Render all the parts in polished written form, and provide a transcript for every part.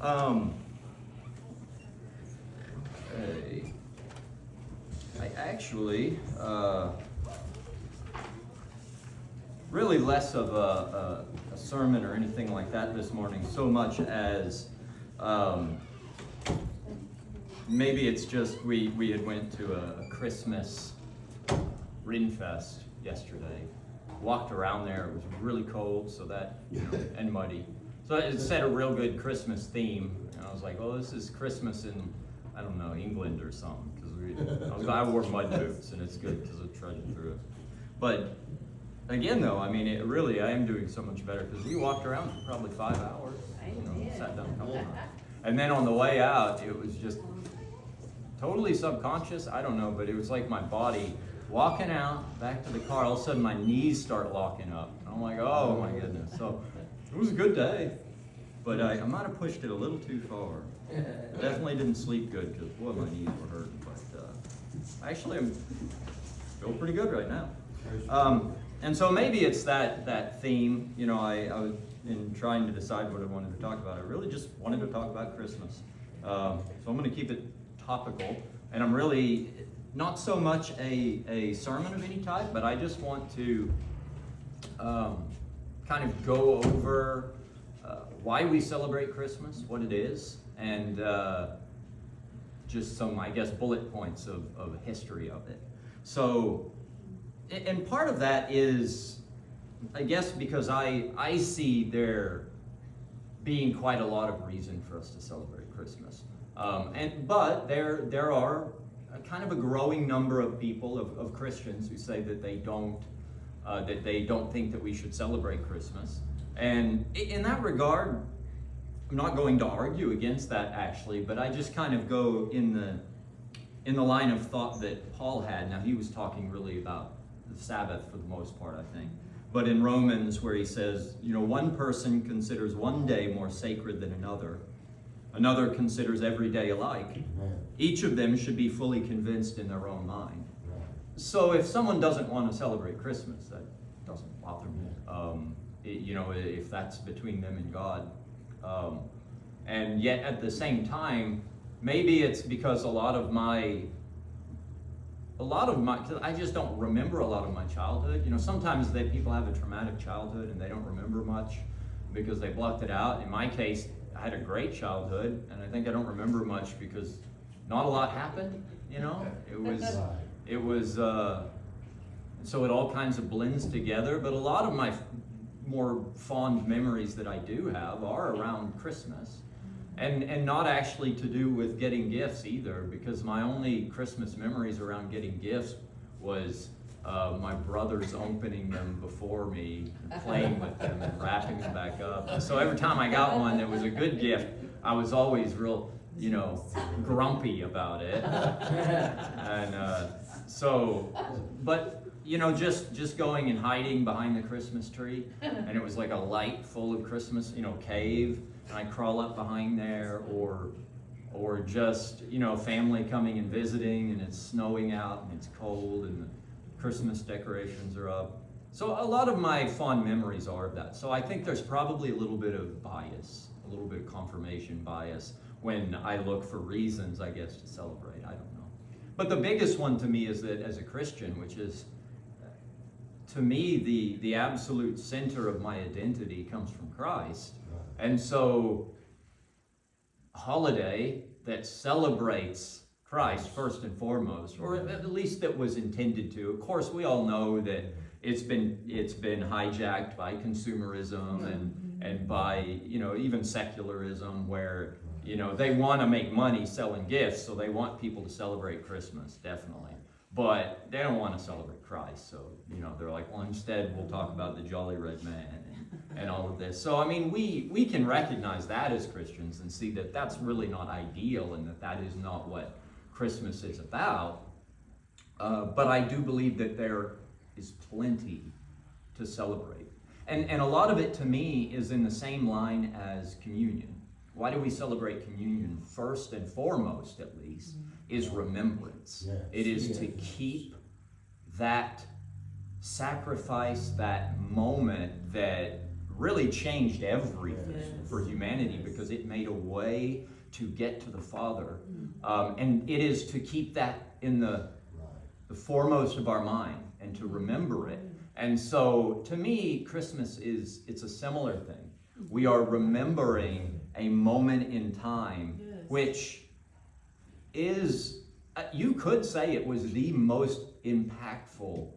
Um, okay. I actually, really less of a sermon or anything like that this morning, so much as maybe it's just we had went to a Christmas Rinfest yesterday. Walked around there, it was really cold, so that, and muddy. So it set a real good Christmas theme, and I was like, well, this is Christmas in, I don't know, England or something, because I wore mud boots, and it's good because I trudged through it. But again, though, I mean, I am doing so much better, because we walked around for probably 5 hours, sat down a couple times. And then on the way out, it was just totally subconscious, I don't know, but it was like my body walking out, back to the car, all of a sudden my knees start locking up. And I'm like, oh my goodness. So it was a good day, but I might have pushed it a little too far. Definitely didn't sleep good because, boy, my knees were hurting. But actually, I feel pretty good right now. And so maybe it's that theme. I was in trying to decide what I wanted to talk about. I really just wanted to talk about Christmas. So I'm going to keep it topical. And I'm really not so much a sermon of any type, but I just want to kind of go over why we celebrate Christmas, what it is, and just some, I guess, bullet points of history of it. So, and part of that is, I guess, because I see there being quite a lot of reason for us to celebrate Christmas. But there are kind of a growing number of people, of Christians, who say that they don't think that we should celebrate Christmas. And in that regard, I'm not going to argue against that actually, but I just kind of go in the line of thought that Paul had. Now, he was talking really about the Sabbath for the most part, I think. But in Romans, where he says, one person considers one day more sacred than another. Another considers every day alike. Each of them should be fully convinced in their own mind. So if someone doesn't want to celebrate Christmas, that doesn't bother me. If that's between them and God. And yet at the same time, maybe it's because a lot of my, I just don't remember a lot of my childhood. Sometimes people have a traumatic childhood and they don't remember much because they blocked it out. In my case, I had a great childhood, and I think I don't remember much because not a lot happened, It was, so it all kinds of blends together, but a lot of my more fond memories that I do have are around Christmas, and not actually to do with getting gifts either, because my only Christmas memories around getting gifts was my brothers opening them before me, and playing with them and wrapping them back up. And so every time I got one that was a good gift, I was always real, grumpy about it. And just going and hiding behind the Christmas tree, and it was like a light full of Christmas, cave, and I crawl up behind there, or just, family coming and visiting, and it's snowing out and it's cold and the Christmas decorations are up. So a lot of my fond memories are of that. So I think there's probably a little bit of bias, a little bit of confirmation bias when I look for reasons, I guess, to celebrate. I don't know. But the biggest one to me is that as a Christian, which is, to me, the absolute center of my identity comes from Christ. And so a holiday that celebrates Christ first and foremost, or at least that was intended to. Of course, we all know that it's been hijacked by consumerism and by even secularism, where they want to make money selling gifts, so they want people to celebrate Christmas, definitely. But they don't want to celebrate Christ, so they're like, well, instead we'll talk about the Jolly Red Man and all of this. So I mean, we can recognize that as Christians and see that that's really not ideal, and that is not what Christmas is about. But I do believe that there is plenty to celebrate. And a lot of it, to me, is in the same line as communion. Why do we celebrate communion? First and foremost, at least, is remembrance. Yes. It is to keep that sacrifice, that moment that really changed everything for humanity, because it made a way to get to the Father. And it is to keep that in the foremost of our mind and to remember it. And so to me, Christmas it's a similar thing. We are remembering a moment in time, which is, you could say it was the most impactful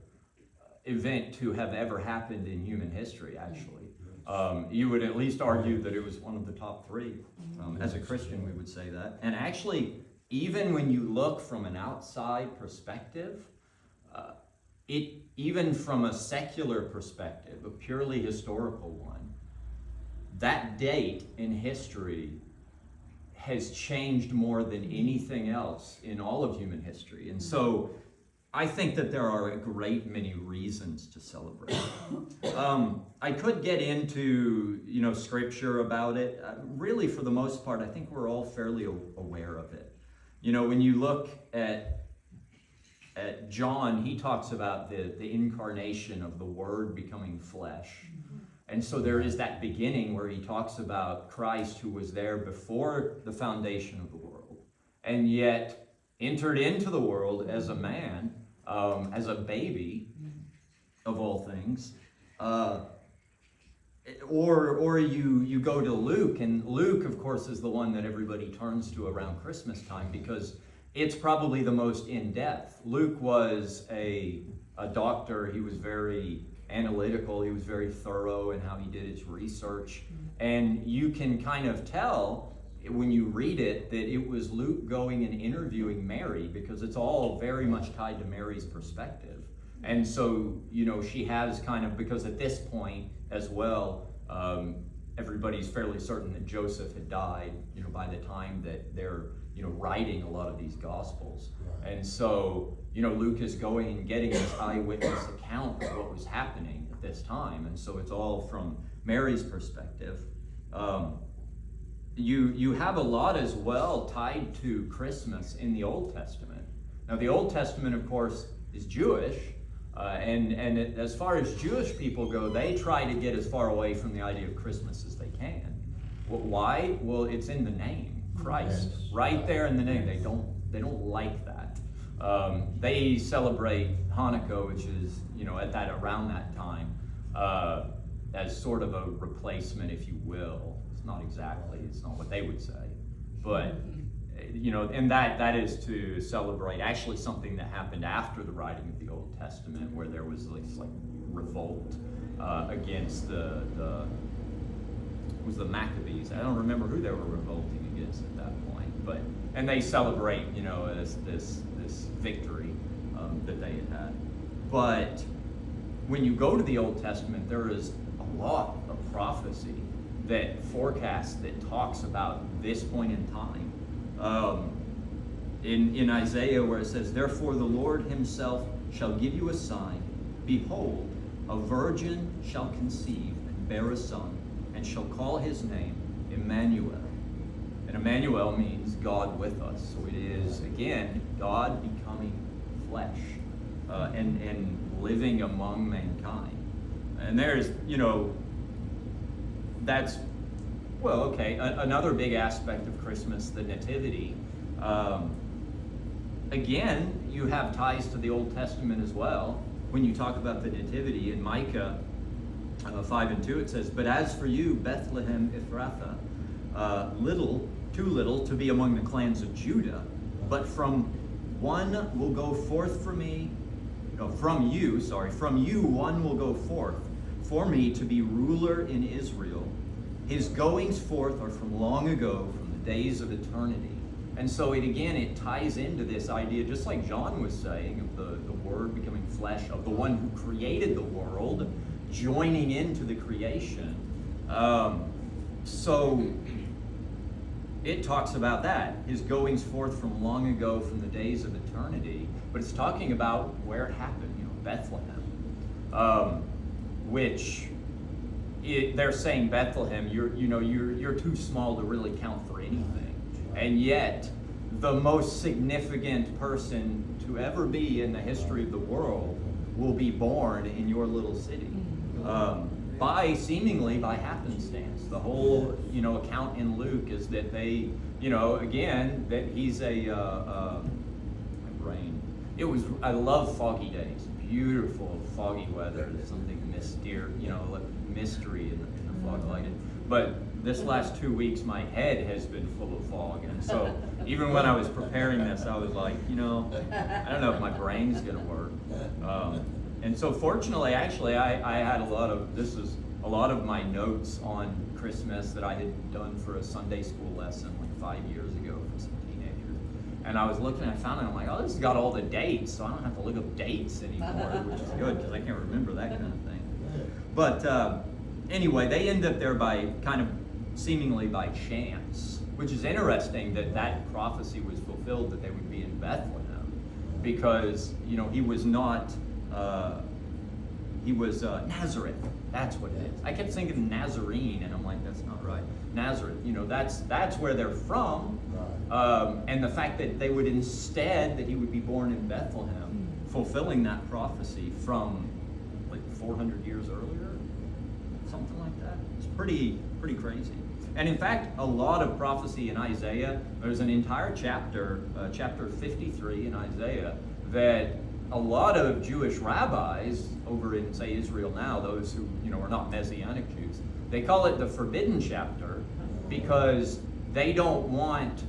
event to have ever happened in human history, actually. You would at least argue that it was one of the top three. As a Christian, we would say that. And actually, even when you look from an outside perspective, even from a secular perspective, a purely historical one, that date in history has changed more than anything else in all of human history. And so I think that there are a great many reasons to celebrate. I could get into, scripture about it. Really, for the most part, I think we're all fairly aware of it. When you look at John, he talks about the incarnation of the Word becoming flesh. And so there is that beginning where he talks about Christ, who was there before the foundation of the world, and yet entered into the world as a man, as a baby, of all things. Or you go to Luke, and Luke, of course, is the one that everybody turns to around Christmas time, because it's probably the most in-depth. Luke was a doctor. He was very analytical. He was very thorough in how he did his research. And you can kind of tell when you read it that it was Luke going and interviewing Mary, because it's all very much tied to Mary's perspective. And so, she has kind of, because at this point as well, everybody's fairly certain that Joseph had died, by the time that they're, writing a lot of these Gospels. Right. And so, Luke is going and getting this eyewitness account of what was happening at this time. And so it's all from Mary's perspective. You have a lot as well tied to Christmas in the Old Testament. Now, the Old Testament, of course, is Jewish. As far as Jewish people go, they try to get as far away from the idea of Christmas as they can. Why? Well, it's in the name, Christ, right there in the name. They don't like that. They celebrate Hanukkah, which is around that time, as sort of a replacement, if you will. It's not exactly. It's not what they would say, but. And that is to celebrate actually something that happened after the writing of the Old Testament, where there was this revolt against the Maccabees. I don't remember who they were revolting against at that point, and they celebrate this victory that they had. But when you go to the Old Testament, there is a lot of prophecy that forecasts, that talks about this point in time. In Isaiah, where it says, "Therefore the Lord himself shall give you a sign. Behold, a virgin shall conceive and bear a son, and shall call his name Emmanuel." And Emmanuel means God with us. So it is, again, God becoming flesh and living among mankind. And there's, that's, well, okay, another big aspect of Christmas, the Nativity. Again, you have ties to the Old Testament as well. When you talk about the Nativity in Micah 5:2, it says, "But as for you, Bethlehem Ephrathah, too little to be among the clans of Judah, but from you one will go forth for me to be ruler in Israel. His goings forth are from long ago, from the days of eternity." And so it ties into this idea, just like John was saying, of the Word becoming flesh, of the one who created the world, joining into the creation. So it talks about that, his goings forth from long ago, from the days of eternity. But it's talking about where it happened, Bethlehem, which... they're saying Bethlehem, you're too small to really count for anything. And yet, the most significant person to ever be in the history of the world will be born in your little city. seemingly by happenstance. The whole, account in Luke is that they, again, that he's my brain. I love foggy days, beautiful foggy weather. There's something mystery in the fog, I like it. But this last 2 weeks, my head has been full of fog, and so even when I was preparing this, I was like, I don't know if my brain's gonna work. And so fortunately, actually, I had a lot of my notes on Christmas that I had done for a Sunday school lesson like 5 years ago for some teenagers. And I was looking, I found it, I'm like, oh, this has got all the dates, so I don't have to look up dates anymore, which is good, because I can't remember that kind of thing. But anyway, they end up there by kind of seemingly by chance, which is interesting that prophecy was fulfilled, that they would be in Bethlehem, because he was not Nazareth. That's what it is. I kept thinking Nazarene, and I'm like, that's not right. Nazareth, that's where they're from, and the fact that they would instead that he would be born in Bethlehem, fulfilling that prophecy from like 400 years earlier, something like that. It's pretty crazy. And in fact, a lot of prophecy in Isaiah, there's an entire chapter, chapter 53 in Isaiah, that a lot of Jewish rabbis over in, say, Israel now, those who, are not Messianic Jews, they call it the forbidden chapter because they don't want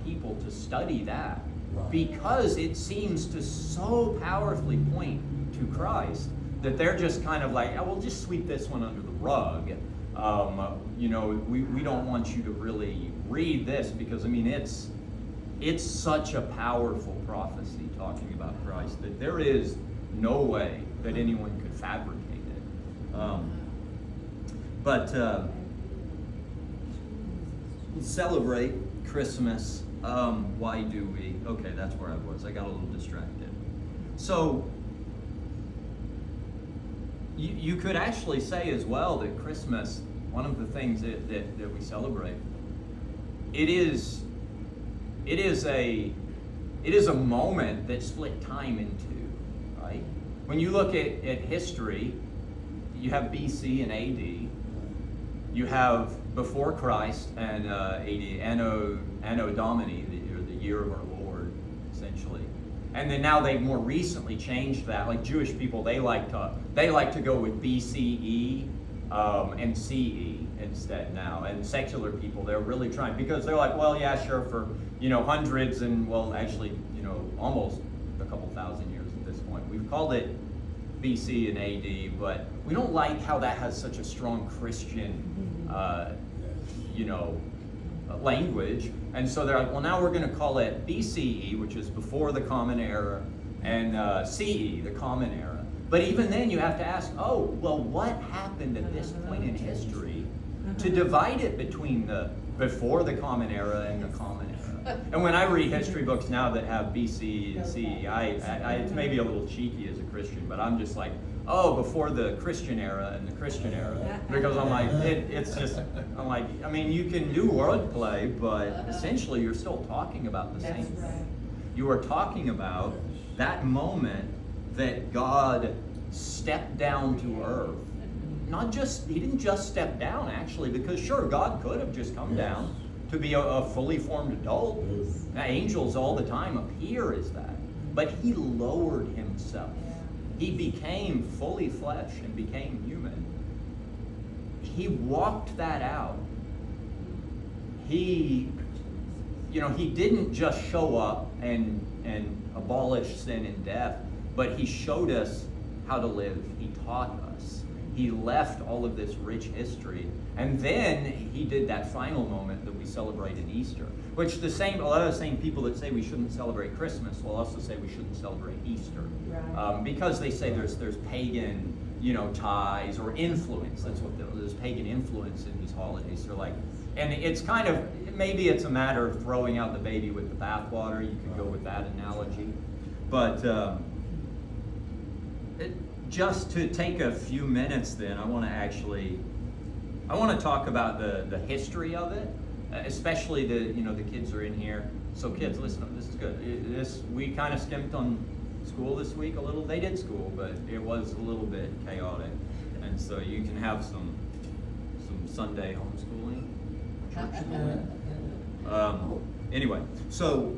people to study that, because it seems to so powerfully point to Christ that they're just kind of like, we'll just sweep this one under the rug. We don't want you to really read this, because it's such a powerful prophecy talking about Christ that there is no way that anyone could fabricate it. Celebrate Christmas. Why do we? Okay, that's where I was. I got a little distracted. So you could actually say as well that Christmas, one of the things that we celebrate, it is a moment that split time in two, right? When you look at history, you have BC and AD, you have before Christ and AD, Anno Domini, the year of our Lord, essentially. And then now they've more recently changed that. Like Jewish people, they like to go with BCE and CE instead now. And secular people, they're really trying, because they're like, well, yeah, sure, for hundreds and, well, actually, almost a couple thousand years at this point. We've called it BC and AD, but we don't like how that has such a strong Christian, language. And so they're like, well, now we're going to call it BCE, which is before the Common Era, and CE, the Common Era. But even then, you have to ask, what happened at this point in history to divide it between the before the Common Era and the Common Era? And when I read history books now that have BC and CE, it's maybe a little cheeky as a Christian, but I'm just like, before the Christian era and the Christian era, because I'm like, you can do wordplay, but essentially you're still talking about the same thing. You are talking about that moment that God stepped down to earth. He didn't just step down, actually, because sure, God could have just come down to be a fully formed adult. Angels all the time appear as that. But he lowered himself. He became fully flesh and became human. He walked that out. He didn't just show up and abolish sin and death, but he showed us how to live. He taught us. He left all of this rich history. And then he did that final moment that we celebrate in Easter, which a lot of the same people that say we shouldn't celebrate Christmas will also say we shouldn't celebrate Easter. Right. Because they say there's pagan, ties or influence. That's what there's pagan influence in these holidays. They're like, and it's kind of, maybe it's a matter of throwing out the baby with the bathwater. You could go with that analogy. But just to take a few minutes then, I want to talk about the history of it, especially the kids are in here. So kids, listen, this is good. We kind of skimped on school this week a little. They did school, but it was a little bit chaotic. so you can have some Sunday homeschooling, church schooling. Anyway, so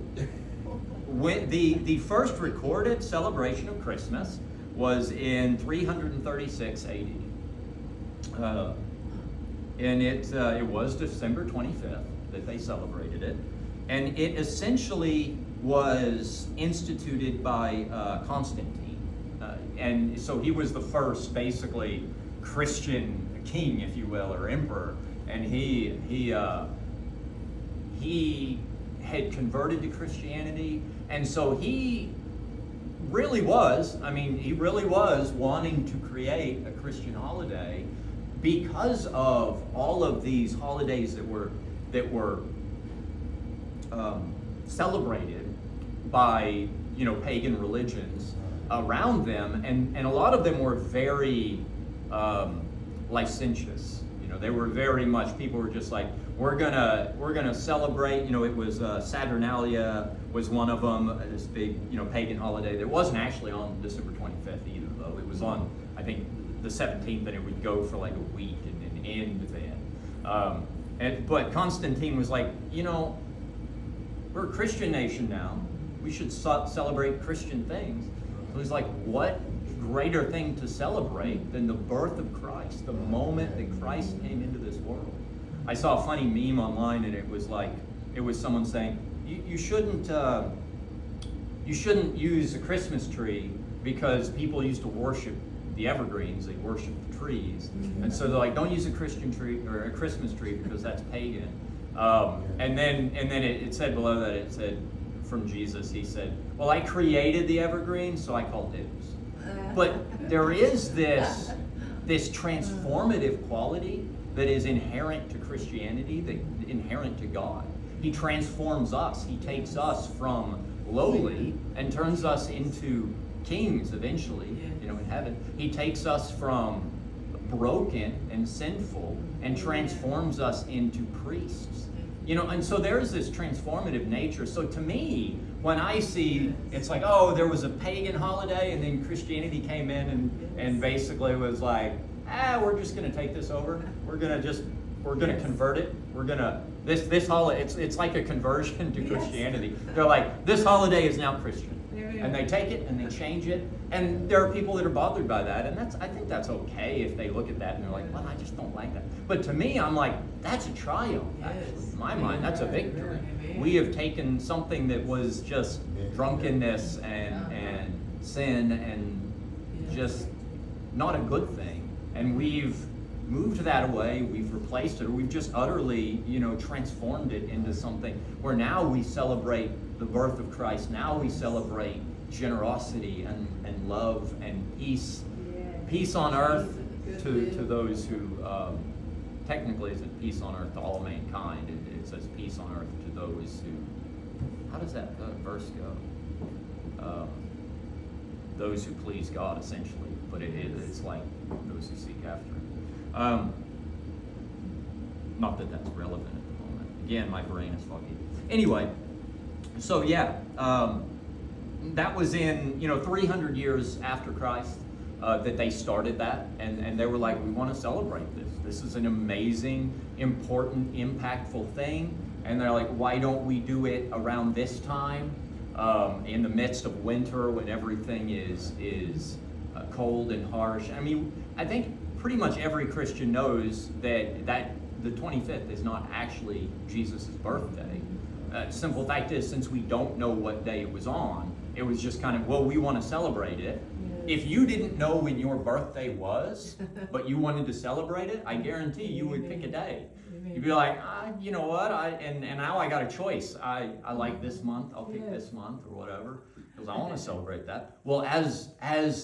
when the first recorded celebration of Christmas was in 336 AD. And it was December 25th that they celebrated it. And it essentially was instituted by Constantine. And so he was the first, basically, Christian king, if you will, or emperor. And he had converted to Christianity. And so he really was wanting to create a Christian holiday because of all of these holidays that were celebrated by pagan religions around them, and a lot of them were very licentious. They were very much, people were just like, we're gonna celebrate. It was Saturnalia was one of them, this big pagan holiday that wasn't actually on December 25th either, though. It was on, I think, the 17th, and it would go for like a week and then end then. But Constantine was like, we're a Christian nation now. We should celebrate Christian things. So he's like, what greater thing to celebrate than the birth of Christ, the moment that Christ came into this world? I saw a funny meme online, and it was someone saying, you shouldn't use a Christmas tree because people used to worship the evergreens, they worship the trees, and so they're like, don't use a Christian tree or a Christmas tree because that's pagan. And then it said below that, it said from Jesus, he said, well, I created the evergreen, so I call dibs. But there is this transformative quality that is inherent to Christianity, that inherent to God. He transforms us. He takes us from lowly and turns us into kings eventually, in heaven. He takes us from broken and sinful and transforms us into priests. And so there's this transformative nature. So to me, when I see, it's like, oh, there was a pagan holiday and then Christianity came in and basically was like, we're just going to take this over. We're going to convert it. This holiday, it's like a conversion to Christianity. They're like, this holiday is now Christian. And they take it and they change it. And there are people that are bothered by that. And I think that's okay if they look at that and they're like, well, I just don't like that. But to me, I'm like, that's a triumph, actually. In my mind, that's a victory. We have taken something that was just drunkenness and sin and just not a good thing. And we've moved that away, we've replaced it, or we've just utterly, transformed it into something where now we celebrate the birth of Christ. Now we celebrate generosity and love and peace. Peace on earth to those who, technically isn't peace on earth to all mankind. It says peace on earth to those who, how does that verse go? Those who please God, essentially. But it's like those who seek after Him. Not that that's relevant at the moment. Again, my brain is foggy. Anyway, so yeah, that was in 300 years after Christ that they started that, and they were like, we want to celebrate this. This is an amazing, important, impactful thing. And they're like, why don't we do it around this time, in the midst of winter when everything is cold and harsh? I mean, I think pretty much every Christian knows that the 25th is not actually Jesus' birthday. Simple fact is, since we don't know what day it was on, it was just kind of, well, we want to celebrate it. If you didn't know when your birthday was, but you wanted to celebrate it, I guarantee you would pick a day. You'd be like, you know what, and now I got a choice. I like this month, I'll pick this month or whatever, because I want to celebrate that. Well, as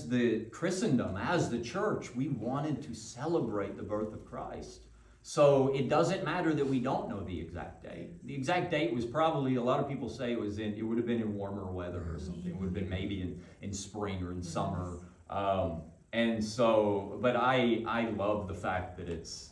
the Christendom, as the church, we wanted to celebrate the birth of Christ. So it doesn't matter that we don't know the exact date. The exact date was probably, a lot of people say it would have been in warmer weather or something. It would have been maybe in spring or in summer. And so, but I love the fact that it's,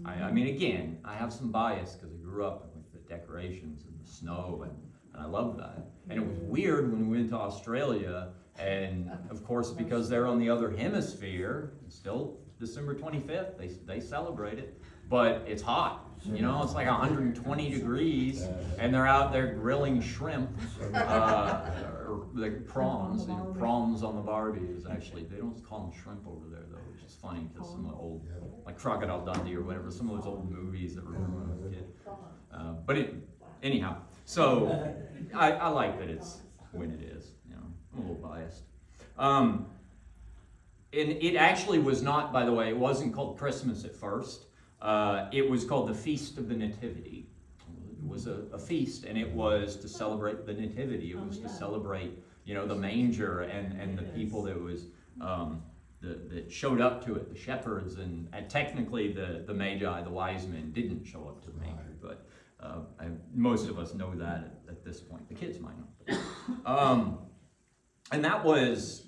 I mean, again, I have some bias because I grew up with the decorations and the snow, and I love that. And it was weird when we went to Australia, and of course, because they're on the other hemisphere, still December 25th, they celebrate it, but it's hot. You know, it's like 120 degrees, and they're out there grilling shrimp, or like prawns. You know, prawns on the barbie is actually, they don't call them shrimp over there though, which is funny because some of the old, like Crocodile Dundee or whatever, some of those old movies that were when I was a kid. Anyhow, so I like that it's when it is. You know, I'm a little biased. And it actually was not, by the way, it wasn't called Christmas at first. It was called the Feast of the Nativity. It was a feast, and it was to celebrate the Nativity. It was to celebrate, you know, the manger and the people that was that showed up to it, the shepherds, and technically the Magi, the wise men, didn't show up to the manger, but most of us know that at this point. The kids might not. And that was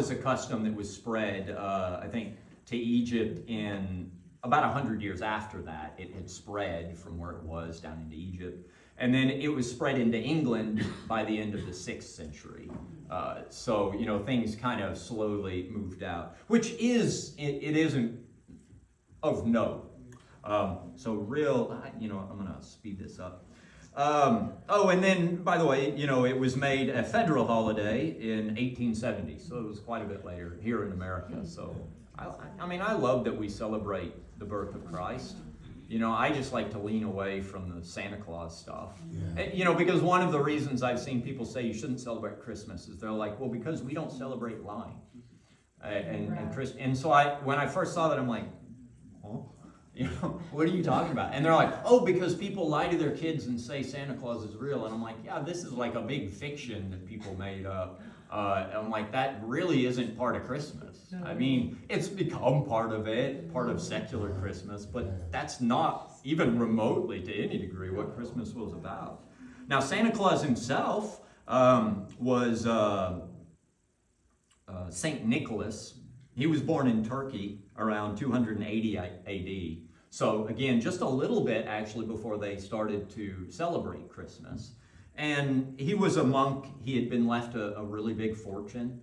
a custom that was spread, I think, to Egypt in about 100 years after that. It had spread from where it was down into Egypt. And then it was spread into England by the end of the 6th century. So, you know, things kind of slowly moved out, which it isn't of note. You know, I'm going to speed this up. And then, by the way, you know, it was made a federal holiday in 1870, so it was quite a bit later here in America. So, I mean, I love that we celebrate the birth of Christ. You know, I just like to lean away from the Santa Claus stuff. Yeah. You know, because one of the reasons I've seen people say you shouldn't celebrate Christmas is they're like, well, because we don't celebrate lying. And so when I first saw that, I'm like, huh? You know, what are you talking about? And they're like, oh, because people lie to their kids and say Santa Claus is real. And I'm like, yeah, this is like a big fiction that people made up. I'm like, that really isn't part of Christmas. No. I mean, it's become part of it, part of secular Christmas, but that's not even remotely to any degree what Christmas was about. Now, Santa Claus himself was St. Nicholas. He was born in Turkey around 280 AD. So again, just a little bit actually before they started to celebrate Christmas. And he was a monk. He had been left a really big fortune.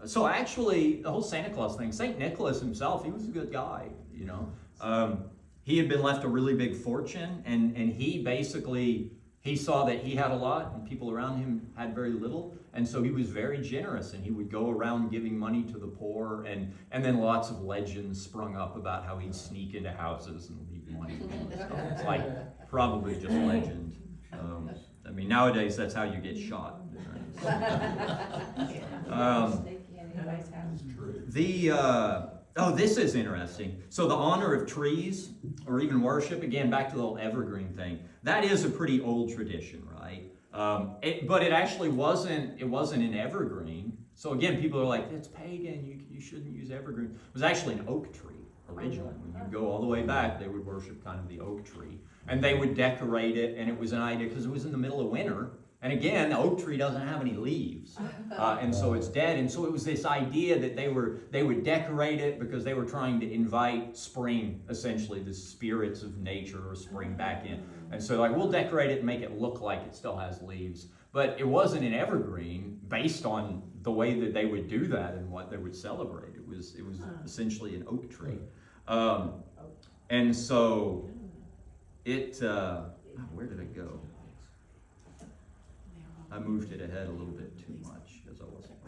So actually, the whole Santa Claus thing, St. Nicholas himself, he was a good guy, you know. He had been left a really big fortune, and he saw that he had a lot and people around him had very little. And so he was very generous, and he would go around giving money to the poor, and then lots of legends sprung up about how he'd sneak into houses and leave money. It's like probably just legend. I mean, nowadays that's how you get shot. This is interesting. So the honor of trees, or even worship, again, back to the whole evergreen thing, that is a pretty old tradition, right? But it actually wasn't an evergreen. So again, people are like, it's pagan, you shouldn't use evergreen. It was actually an oak tree originally. When you go all the way back, they would worship kind of the oak tree. And they would decorate it, and it was an idea, because it was in the middle of winter. And again, the oak tree doesn't have any leaves, and so it's dead. And so it was this idea that they would decorate it because they were trying to invite spring, essentially, the spirits of nature or spring back in. And so like, we'll decorate it and make it look like it still has leaves. But it wasn't an evergreen based on the way that they would do that and what they would celebrate. It was essentially an oak tree. And so where did it go? I moved it ahead a little bit too much because I wasn't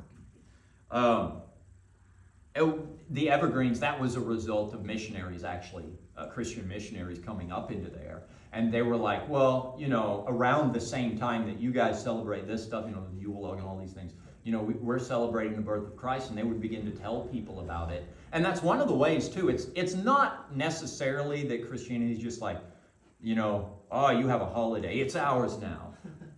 working. The evergreens, that was a result of missionaries, actually, Christian missionaries coming up into there. And they were like, well, you know, around the same time that you guys celebrate this stuff, you know, the Yule log and all these things, you know, we're celebrating the birth of Christ, and they would begin to tell people about it. And that's one of the ways, too. It's not necessarily that Christianity is just like, you know, oh, you have a holiday, it's ours now.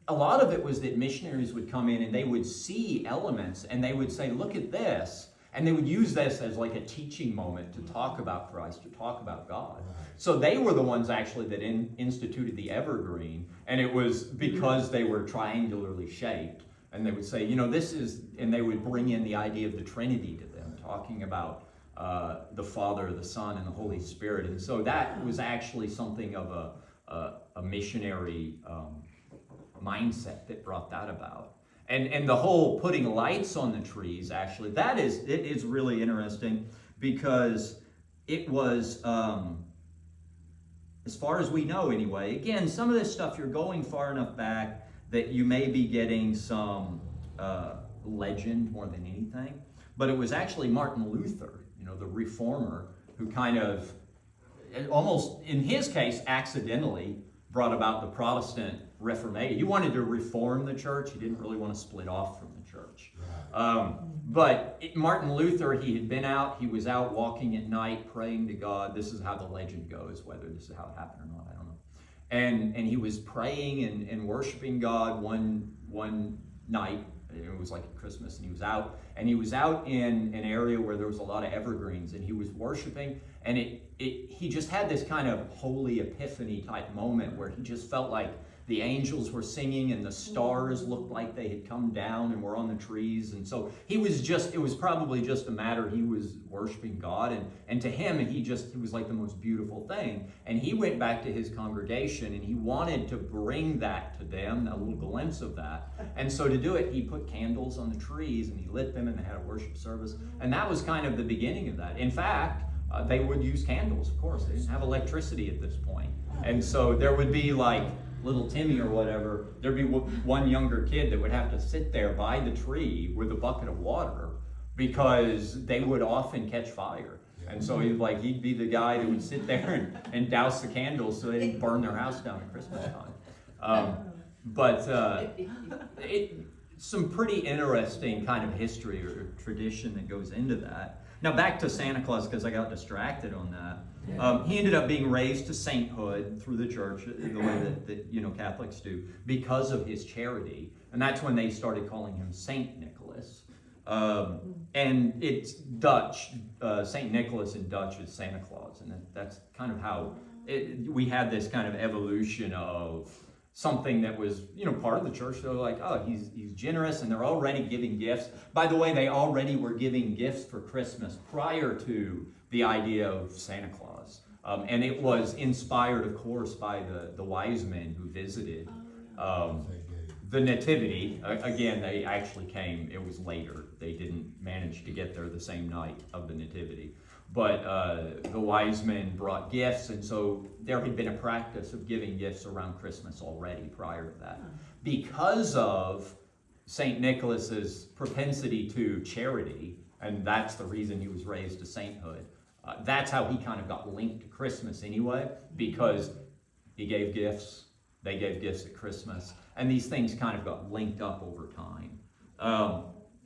A lot of it was that missionaries would come in and they would see elements and they would say, look at this. And they would use this as like a teaching moment to talk about Christ, to talk about God. So they were the ones actually that instituted the evergreen. And it was because they were triangularly shaped. And they would say, you know, this is, and they would bring in the idea of the Trinity to them, talking about the Father, the Son, and the Holy Spirit. And so that was actually something of a missionary mindset that brought that about. And the whole putting lights on the trees, actually, it is really interesting, because it was, as far as we know anyway, again, some of this stuff you're going far enough back that you may be getting some legend more than anything. But it was actually Martin Luther, the reformer, who kind of, almost in his case, accidentally brought about the Protestant Reformation. He wanted to reform the church. He didn't really want to split off from the church. But Martin Luther, he had been out. He was out walking at night, praying to God. This is how the legend goes. Whether this is how it happened or not, I don't know. And he was praying and worshiping God one night. It was like Christmas, and he was out in an area where there was a lot of evergreens, and he was worshiping, and he just had this kind of holy epiphany type moment where he just felt like the angels were singing and the stars looked like they had come down and were on the trees. And so it was probably just a matter, he was worshiping God, and to him, it was like the most beautiful thing. And he went back to his congregation and he wanted to bring that to them, a little glimpse of that. And so to do it, he put candles on the trees and he lit them, and they had a worship service. And that was kind of the beginning of that. In fact, they would use candles, of course. They didn't have electricity at this point. And so there would be like little Timmy or whatever, there'd be one younger kid that would have to sit there by the tree with a bucket of water because they would often catch fire. And so he'd be the guy that would sit there and douse the candles so they didn't burn their house down at Christmas time. Some pretty interesting kind of history or tradition that goes into that. Now back to Santa Claus, because I got distracted on that. He ended up being raised to sainthood through the church, the way that Catholics do, because of his charity. And that's when they started calling him Saint Nicholas. And it's Dutch. Saint Nicholas in Dutch is Santa Claus. And that's kind of how we had this kind of evolution of something that was, part of the church. They're like, oh, he's generous, and they're already giving gifts. By the way, they already were giving gifts for Christmas prior to the idea of Santa Claus. And it was inspired, of course, by the wise men who visited the Nativity. Again, they actually came, it was later. They didn't manage to get there the same night of the Nativity. But the wise men brought gifts, and so there had been a practice of giving gifts around Christmas already prior to that. Because of St. Nicholas's propensity to charity, and that's the reason he was raised to sainthood. That's how he kind of got linked to Christmas anyway, because he gave gifts, they gave gifts at Christmas, and these things kind of got linked up over time.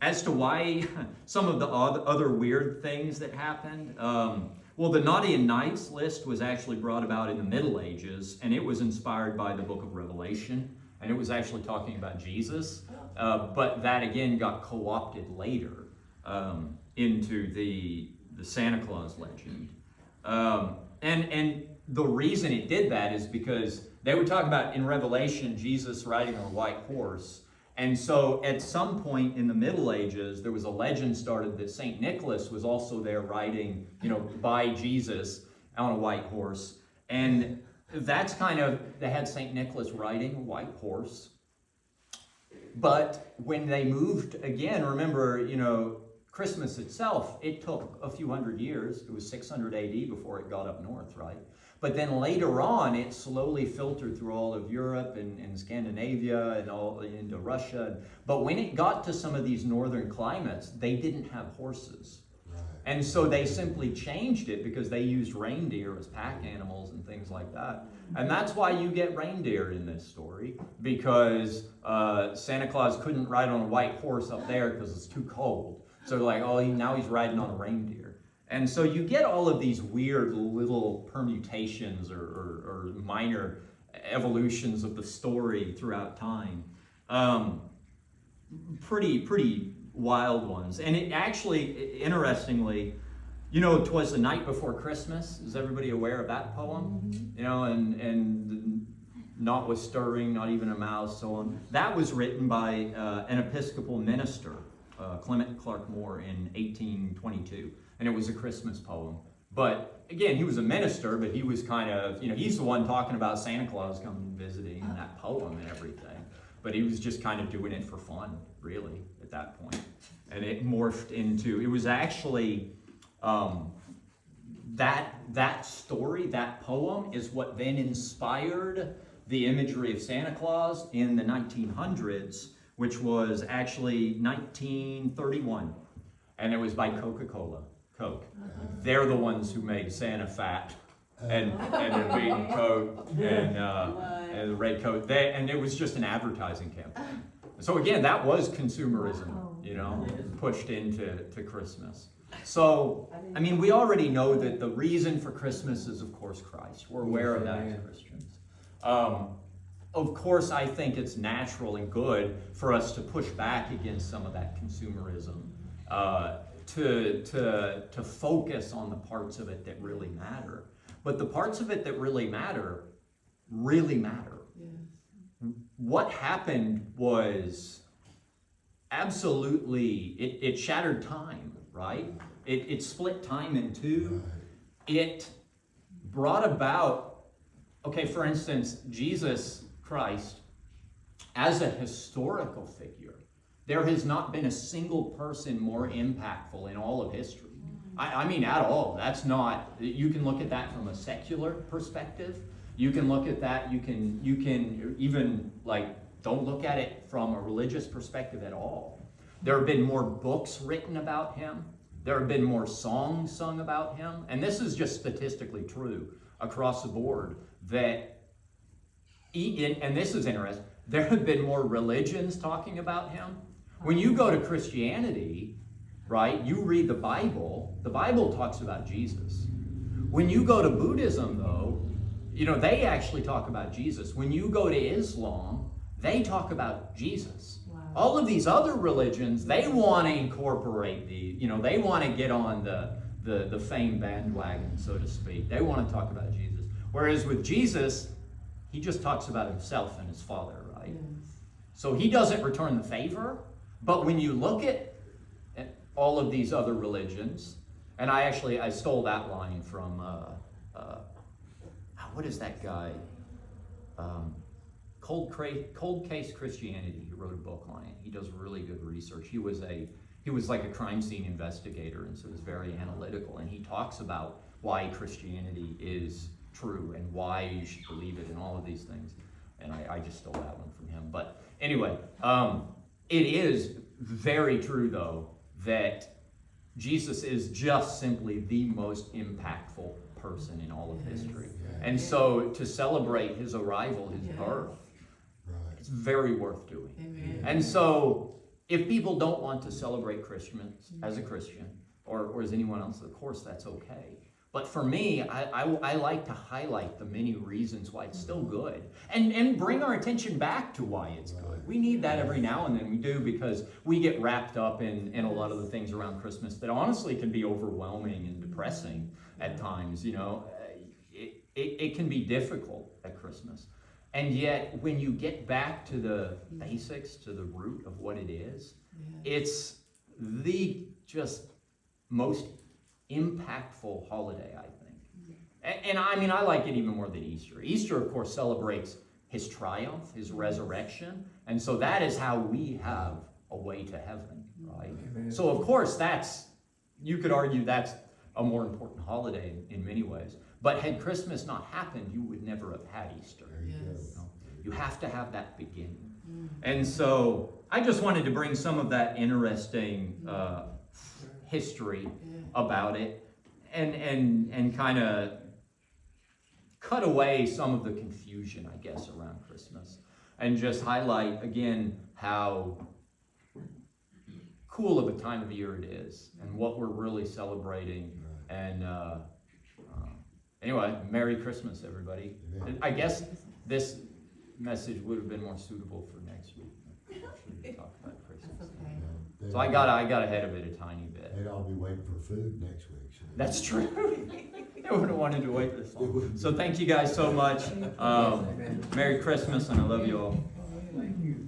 As to why some of the other weird things that happened, well, the naughty and nice list was actually brought about in the Middle Ages, and it was inspired by the book of Revelation, and it was actually talking about Jesus, but that again got co-opted later into the Santa Claus legend. And the reason it did that is because they would talk about in Revelation Jesus riding on a white horse. And so at some point in the Middle Ages, there was a legend started that St. Nicholas was also there riding, by Jesus on a white horse. And that's they had St. Nicholas riding a white horse. But when they moved again, remember, Christmas itself, it took a few hundred years. It was 600 AD before it got up north, right? But then later on, it slowly filtered through all of Europe and Scandinavia and all into Russia. But when it got to some of these northern climates, they didn't have horses. Right. And so they simply changed it because they used reindeer as pack animals and things like that. And that's why you get reindeer in this story, because Santa Claus couldn't ride on a white horse up there because it's too cold. So now he's riding on a reindeer. And so you get all of these weird little permutations or minor evolutions of the story throughout time. Pretty wild ones. And it actually, interestingly, 'twas the night before Christmas. Is everybody aware of that poem? And not was stirring, not even a mouse, so on. That was written by an Episcopal minister, Clement Clark Moore, in 1822. And it was a Christmas poem. But again, he was a minister, but he was kind of, he's the one talking about Santa Claus coming and visiting in that poem and everything. But he was just kind of doing it for fun, really, at that point. And it morphed into, it was actually that story, that poem, is what then inspired the imagery of Santa Claus in the 1900s, which was actually 1931, and it was by Coca-Cola, Coke. They're the ones who made Santa fat and a beaten coat and the red coat. And it was just an advertising campaign. So again, that was consumerism, you know, pushed into Christmas. So, I mean, we already know that the reason for Christmas is, of course, Christ. We're aware of that as Christians. Of course, I think it's natural and good for us to push back against some of that consumerism, to focus on the parts of it that really matter. But the parts of it that really matter. Yes. What happened was absolutely, it shattered time, right? It split time in two. It brought about, okay, for instance, Jesus Christ, as a historical figure, there has not been a single person more impactful in all of history. I mean, at all. That's not, you can look at that from a secular perspective. You can look at that, you can even, like, don't look at it from a religious perspective at all. There have been more books written about him. There have been more songs sung about him. And this is just statistically true across the board, that, and this is interesting, there have been more religions talking about him. When you go to Christianity, right, you read the Bible talks about Jesus. When you go to Buddhism, though, you know, they actually talk about Jesus. When you go to Islam, they talk about Jesus. Wow. All of these other religions, they want to incorporate they want to get on the fame bandwagon, so to speak. They want to talk about Jesus. Whereas with Jesus, he just talks about himself and his Father, right? Yes. So he doesn't return the favor. But when you look at all of these other religions, and I stole that line from, what is that guy? Cold Case Christianity. He wrote a book on it. He does really good research. He was like a crime scene investigator, and so he's very analytical. And he talks about why Christianity is true and why you should believe it and all of these things. And I just stole that one from him. But anyway, it is very true, though, that Jesus is just simply the most impactful person in all of history. And so to celebrate his arrival, his birth, it's very worth doing. Amen. And so if people don't want to celebrate Christmas as a Christian, or as anyone else, of course, that's okay. But for me, I like to highlight the many reasons why it's still good and bring our attention back to why it's good. We need that every now and then. We do, because we get wrapped up in a lot of the things around Christmas that honestly can be overwhelming and depressing at times. You know, it can be difficult at Christmas. And yet, when you get back to the basics, to the root of what it is, it's the just most impactful holiday, I think. And I mean, I like it even more than Easter. Easter, of course, celebrates his triumph, his resurrection, and so that is how we have a way to heaven, right? Amen. So, of course, you could argue that's a more important holiday in many ways. But had Christmas not happened, you would never have had Easter. Yes. You have to have that beginning. And so I just wanted to bring some of that interesting history about it and kind of cut away some of the confusion, I guess, around Christmas, and just highlight again how cool of a time of year it is and what we're really celebrating. And anyway, Merry Christmas, everybody. I guess this message would have been more suitable for next week. We talk about Christmas. So I got ahead of it a tiny bit. They'd all be waiting for food next week. So. That's true. They wouldn't have wanted to wait this long. So thank you guys so much. Merry Christmas, and I love you all. Thank you.